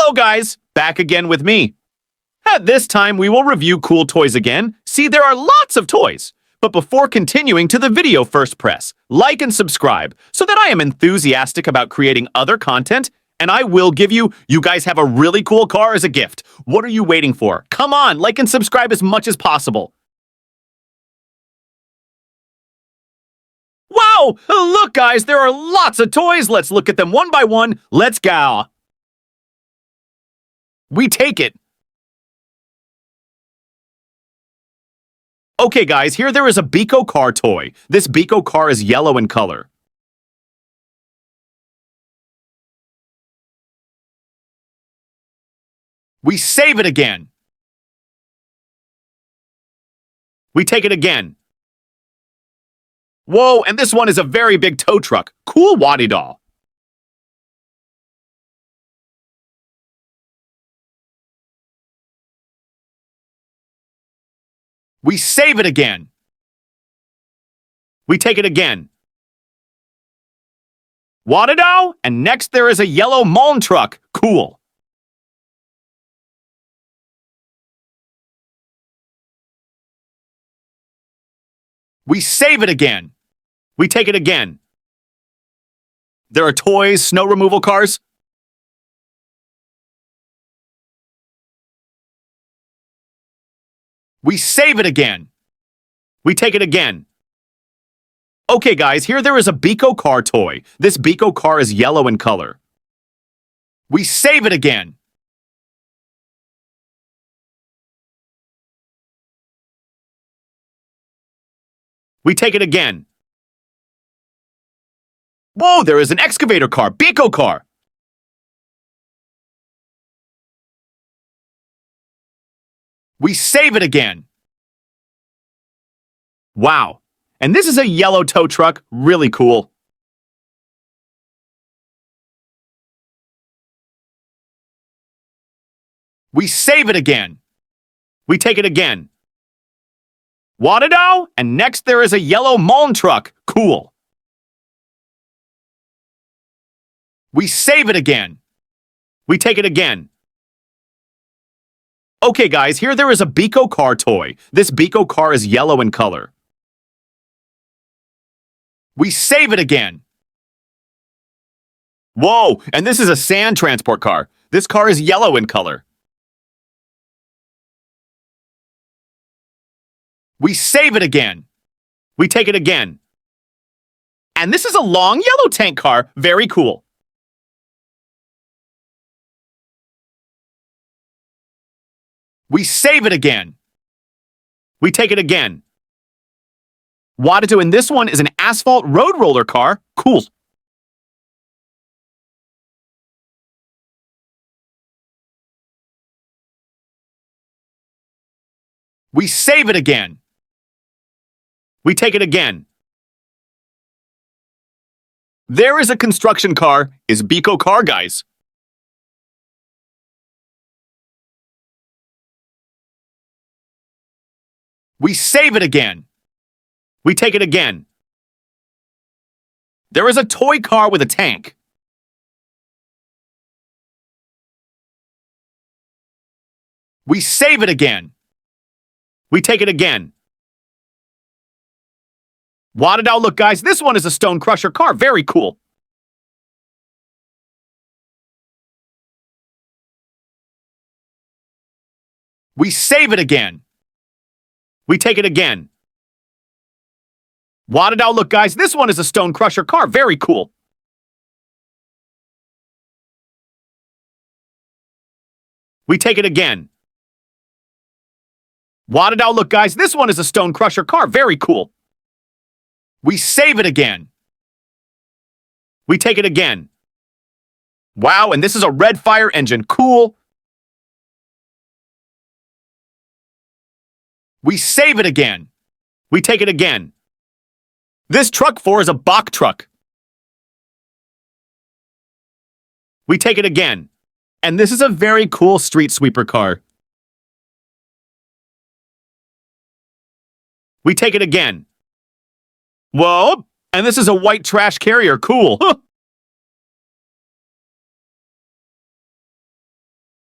Hello guys, back again with me. At this time, we will review cool toys again. See, there are lots of toys. But before continuing to the video, first press like and subscribe so that I am enthusiastic about creating other content, and I will give you guys have a really cool car as a gift. What are you waiting for? Come on, like and subscribe as much as possible. Wow, look guys, there are lots of toys. Let's look at them one by one. Let's go. We take it. Okay guys, here there is a Beco car toy. This Beco car is yellow in color. We save it again. We take it again. Whoa, and this one is a very big tow truck. Cool waddy doll. We save it again. We take it again. Wadado, and next there is a yellow Mullen truck. Cool. We save it again. We take it again. There are toys, snow removal cars. We save it again. We take it again. Okay guys, here there is a Beco car toy. This Beco car is yellow in color. We save it again. We take it again. Whoa, there is an excavator car, Beco car. We save it again. Wow. And this is a yellow tow truck, really cool. We save it again. We take it again. Wadado, and next there is a yellow Mullen truck, cool. We save it again. We take it again. Okay guys, here there is a Beco car toy. This Beco car is yellow in color. We save it again. Whoa, and this is a sand transport car. This car is yellow in color. We save it again. We take it again. And this is a long yellow tank car, very cool. We save it again. We take it again. Wadado, and this one is an asphalt road roller car. Cool. We save it again. We take it again. There is a construction car. Is Beco car, guys. We save it again. We take it again. There is a toy car with a tank. We save it again. We take it again. Wadado, look guys, this one is a stone crusher car, very cool. We save it again. We take it again. Wadado, look guys, this one is a stone crusher car, very cool. We take it again. Wadado, look guys, this one is a stone crusher car, very cool. We save it again. We take it again. Wow, and this is a red fire engine, cool. We save it again. We take it again. This truck 4 is a Bach truck. We take it again. And this is a very cool street sweeper car. We take it again. Whoa! And this is a white trash carrier, cool.